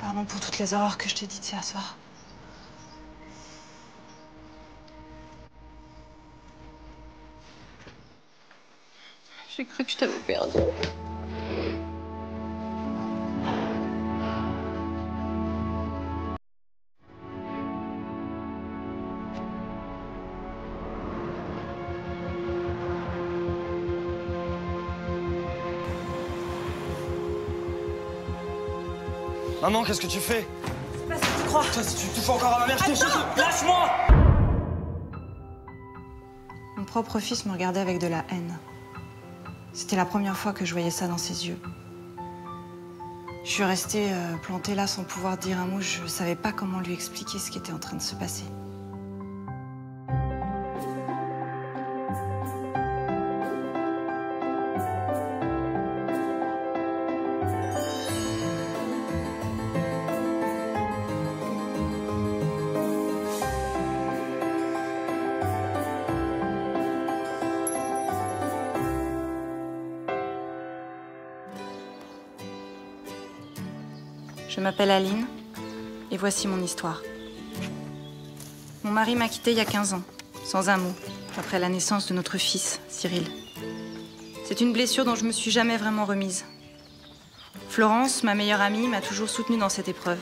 Pardon pour toutes les horreurs que je t'ai dites hier soir. J'ai cru que je t'avais perdu. Maman, qu'est-ce que tu fais? C'est pas ce que tu crois. Toi, si tu touches encore à ma mère, je te dis... Lâche-moi! Mon propre fils me regardait avec de la haine. C'était la première fois que je voyais ça dans ses yeux. Je suis restée plantée là sans pouvoir dire un mot. Je savais pas comment lui expliquer ce qui était en train de se passer. Je m'appelle Aline et voici mon histoire. Mon mari m'a quittée il y a 15 ans, sans un mot, après la naissance de notre fils, Cyril. C'est une blessure dont je me suis jamais vraiment remise. Florence, ma meilleure amie, m'a toujours soutenue dans cette épreuve.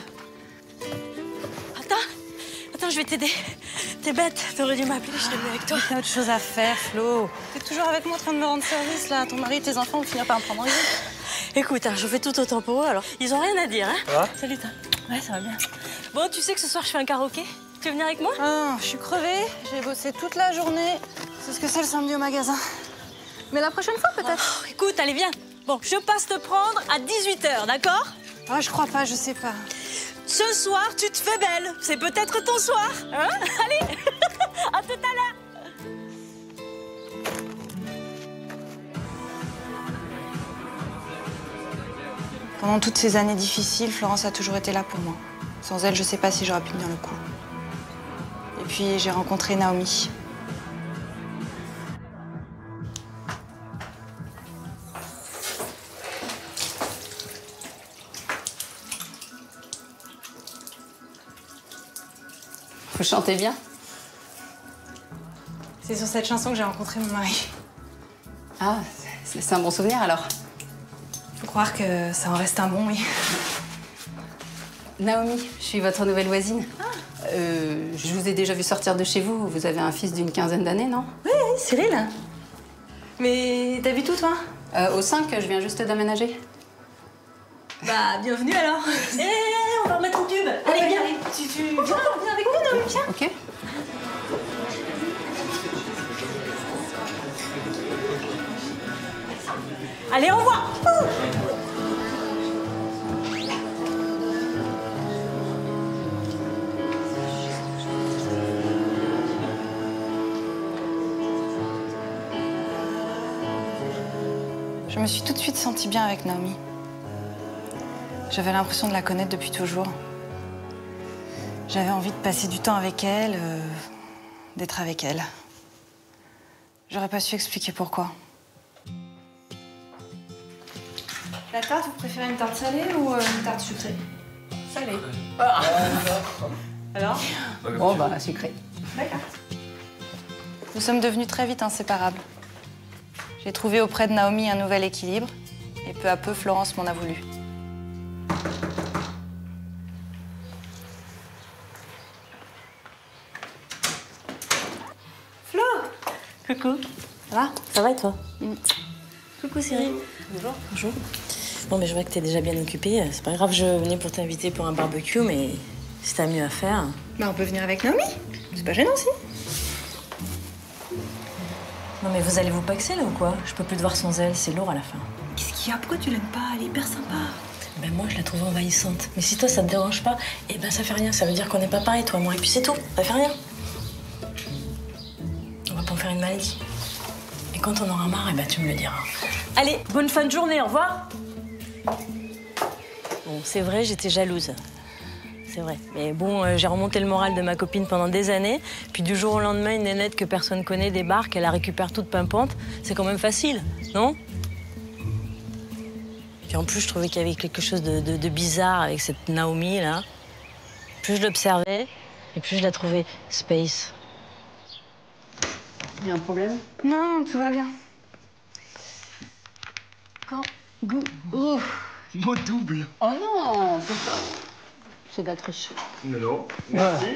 Attends, je vais t'aider. T'es bête, t'aurais dû m'appeler, je t'ai mis avec toi. T'as autre chose à faire, Flo. T'es toujours avec moi en train de me rendre service, là. Ton mari et tes enfants vont finir par me prendre en jeu. Écoute, je fais tout autant pour eux, alors ils ont rien à dire, hein. Ça va? Salut, toi. Ouais, ça va bien. Bon, tu sais que ce soir, je fais un karaoké. Tu veux venir avec moi? Ah, je suis crevée. J'ai bossé toute la journée. C'est ce que c'est le samedi au magasin. Mais la prochaine fois, peut-être. Oh, écoute, allez, viens. Bon, je passe te prendre à 18 h, d'accord? Ah, je crois pas, je sais pas. Ce soir, tu te fais belle. C'est peut-être ton soir, hein? Allez, à tout à l'heure. Pendant toutes ces années difficiles, Florence a toujours été là pour moi. Sans elle, je sais pas si j'aurais pu tenir le coup. Et puis, j'ai rencontré Naomi. Vous chantez bien? C'est sur cette chanson que j'ai rencontré mon mari. Ah, c'est un bon souvenir alors. Faut croire que ça en reste un bon, oui. Naomi, je suis votre nouvelle voisine. Je vous ai déjà vu sortir de chez vous. Vous avez un fils d'une quinzaine d'années, non? Oui, Cyril. Mais t'habites où, toi? Au 5, je viens juste d'aménager. Bah, bienvenue alors. On va remettre au tube. Allez, viens. Tu viens avec moi, Naomi, viens. Ok. Allez, au revoir. Je me suis tout de suite sentie bien avec Naomi. J'avais l'impression de la connaître depuis toujours. J'avais envie de passer du temps avec elle, d'être avec elle. J'aurais pas su expliquer pourquoi. La tarte, vous préférez une tarte salée ou une tarte sucrée? Salé. Alors? Bon, bah, sucré. D'accord. Nous sommes devenus très vite inséparables. J'ai trouvé auprès de Naomi un nouvel équilibre, et peu à peu, Florence m'en a voulu. Flo. Coucou. Ça va? Ça va et toi? Coucou Cyril. Bonjour. Bonjour. Bon, mais je vois que t'es déjà bien occupée. C'est pas grave, je venais pour t'inviter pour un barbecue, mais si t'as mieux à faire... Bah, on peut venir avec Naomi. C'est pas gênant, si. Non, mais vous allez vous paxer, là, ou quoi? Je peux plus te voir sans elle, c'est lourd à la fin. Qu'est-ce qu'il y a? Pourquoi tu l'aimes pas? Elle est hyper sympa. Ben moi, je la trouve envahissante. Mais si toi, ça te dérange pas, eh ben ça fait rien. Ça veut dire qu'on n'est pas pareil, toi et moi. Et puis c'est tout, ça fait rien. On va pas en faire une maladie. Et quand on aura marre, eh ben tu me le diras. Allez, bonne fin de journée, au revoir. Bon, c'est vrai, j'étais jalouse. C'est vrai. Mais bon, j'ai remonté le moral de ma copine pendant des années. Puis du jour au lendemain, une nénette que personne connaît débarque, elle la récupère toute pimpante. C'est quand même facile, non? Puis en plus, je trouvais qu'il y avait quelque chose de bizarre avec cette Naomi, là. Plus je l'observais, et plus je la trouvais space. Il y a un problème? Non, tout va bien. Quand? Goût. Oh. Mot double. Oh non, c'est de la triche. Non. Merci.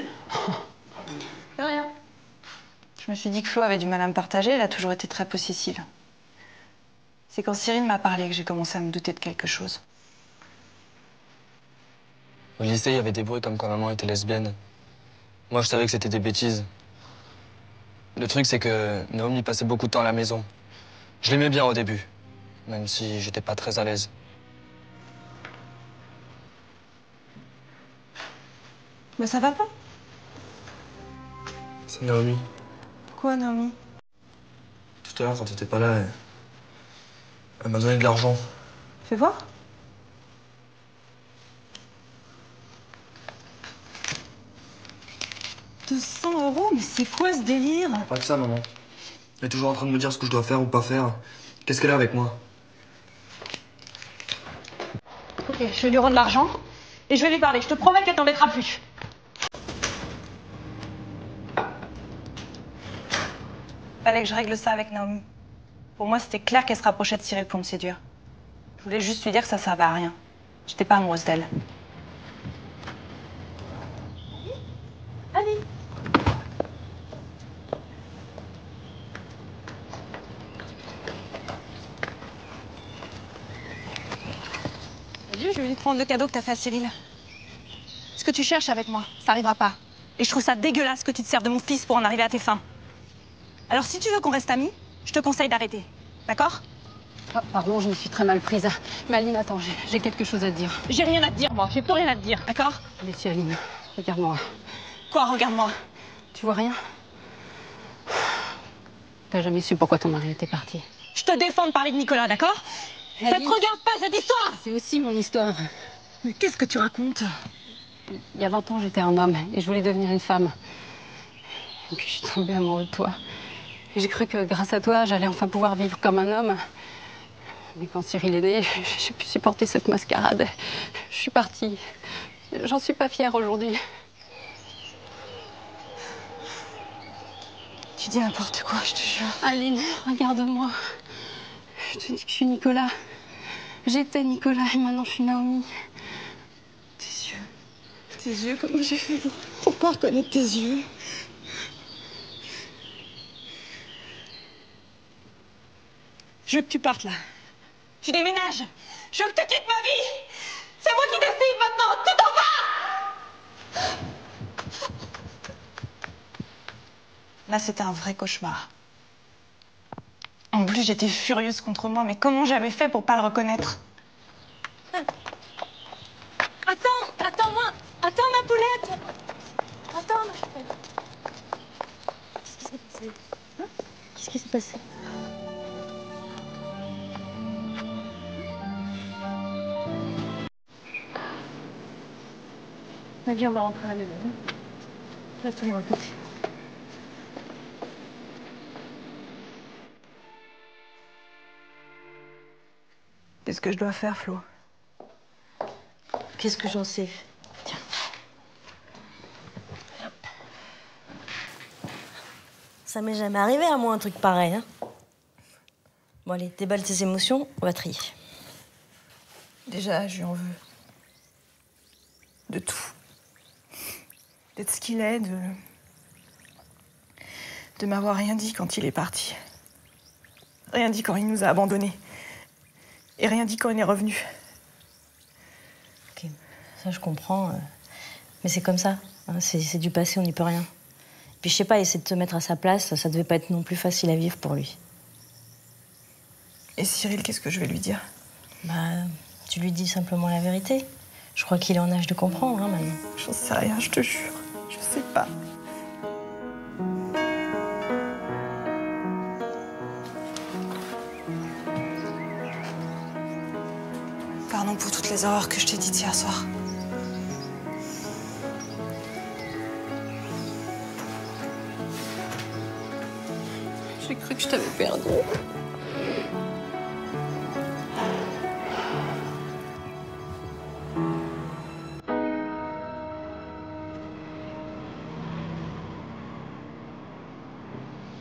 De rien. Je me suis dit que Flo avait du mal à me partager, elle a toujours été très possessive. C'est quand Cyril m'a parlé que j'ai commencé à me douter de quelque chose. Au lycée, il y avait des bruits comme quand maman était lesbienne. Moi, je savais que c'était des bêtises. Le truc, c'est que Naomi passait beaucoup de temps à la maison. Je l'aimais bien au début, même si j'étais pas très à l'aise. Mais ça va pas? C'est Naomi. Quoi, Naomi? Tout à l'heure, quand t'étais pas là, elle m'a donné de l'argent. Fais voir. « 200 €? Mais c'est quoi ce délire? Pas que ça, maman. Elle est toujours en train de me dire ce que je dois faire ou pas faire. Qu'est-ce qu'elle a avec moi? Ok, je vais lui rendre l'argent et je vais lui parler. Je te promets qu'elle t'embêtera plus. Fallait que je règle ça avec Naomi. Pour moi, c'était clair qu'elle se rapprochait de Cyril pour me séduire. Je voulais juste lui dire que ça servait à rien. J'étais pas amoureuse d'elle. Allez. Salut, je vais lui prendre le cadeau que t'as fait à Cyril. Ce que tu cherches avec moi, ça arrivera pas. Et je trouve ça dégueulasse que tu te sers de mon fils pour en arriver à tes fins. Alors si tu veux qu'on reste amis, je te conseille d'arrêter. D'accord? Ah, pardon, je me suis très mal prise. Mais Aline, attends, j'ai quelque chose à te dire. J'ai rien à te dire, moi. J'ai plus rien à te dire, d'accord? Laisse Aline, regarde-moi. Quoi, regarde-moi? Tu vois rien? T'as jamais su pourquoi ton mari était parti. Je te défends de parler de Nicolas, d'accord? Ça te regarde pas, cette histoire! C'est aussi mon histoire. Mais qu'est-ce que tu racontes? Il y a 20 ans, j'étais un homme et je voulais devenir une femme. Et puis je suis tombée amoureuse de toi. Et j'ai cru que grâce à toi, j'allais enfin pouvoir vivre comme un homme. Mais quand Cyril est né, j'ai pu supporter cette mascarade. Je suis partie. J'en suis pas fière aujourd'hui. Tu dis n'importe quoi, je te jure. Aline, regarde-moi. Je te dis que je suis Nicolas. J'étais Nicolas et maintenant je suis Naomi. Tes yeux, comment j'ai fait pour pas reconnaître tes yeux? Je veux que tu partes là. Tu déménages. Je veux que tu quittes ma vie. C'est moi qui décide maintenant. Tu t'en vas. Là, c'était un vrai cauchemar. En plus, j'étais furieuse contre moi, mais comment j'avais fait pour pas le reconnaître? Attends-moi. Attends, ma poulette. Attends, ma poulette. Qu'est-ce qui s'est passé? Hein? Qu'est-ce qui s'est passé? Viens, on va rentrer à la maison. Reste-moi à côté. Qu'est-ce que je dois faire, Flo? Qu'est-ce que j'en sais? Tiens. Ça m'est jamais arrivé à moi un truc pareil, hein. Bon allez, déballe tes émotions, on va trier. Déjà, je lui en veux. De tout. D'être ce qu'il est, de m'avoir rien dit quand il est parti. Rien dit quand il nous a abandonnés. Et rien dit quand il est revenu. Ok, ça je comprends. Mais c'est comme ça, hein, c'est du passé, on n'y peut rien. Puis je sais pas, essayer de te mettre à sa place, ça devait pas être non plus facile à vivre pour lui. Et Cyril, qu'est-ce que je vais lui dire? Bah, tu lui dis simplement la vérité. Je crois qu'il est en âge de comprendre, hein, maintenant. J'en sais rien, je te jure. Je sais pas. Pardon pour toutes les horreurs que je t'ai dites hier soir. J'ai cru que je t'avais perdu.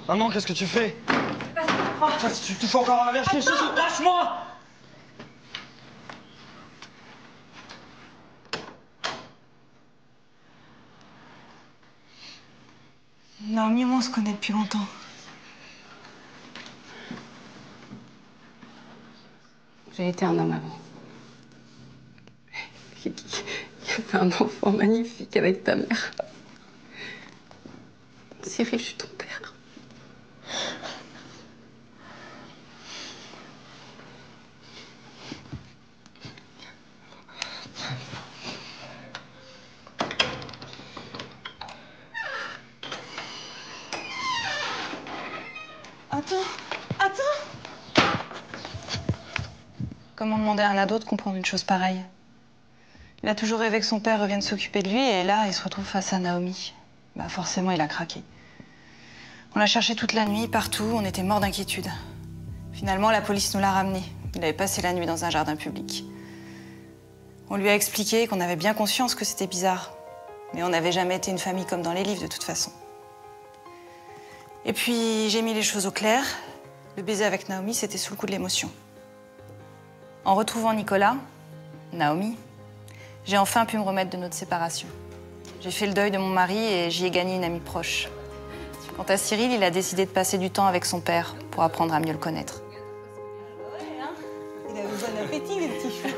Maman, qu'est-ce que tu fais? Tu te fais encore un verre, lâche-moi! Naomi, moi, on se connaît depuis longtemps. J'ai été un homme avant. Il y avait un enfant magnifique avec ta mère. Cyril, je suis ton père. Attends. Comment demander à l'un d'autre de comprendre une chose pareille? Il a toujours rêvé que son père revienne s'occuper de lui, et là, il se retrouve face à Naomi. Bah forcément, il a craqué. On l'a cherché toute la nuit, partout, on était morts d'inquiétude. Finalement, la police nous l'a ramené. Il avait passé la nuit dans un jardin public. On lui a expliqué qu'on avait bien conscience que c'était bizarre. Mais on n'avait jamais été une famille comme dans les livres, de toute façon. Et puis, j'ai mis les choses au clair. Le baiser avec Naomi, c'était sous le coup de l'émotion. En retrouvant Nicolas, Naomi, j'ai enfin pu me remettre de notre séparation. J'ai fait le deuil de mon mari et j'y ai gagné une amie proche. Quant à Cyril, il a décidé de passer du temps avec son père pour apprendre à mieux le connaître. Il avait bon appétit, le petit chou.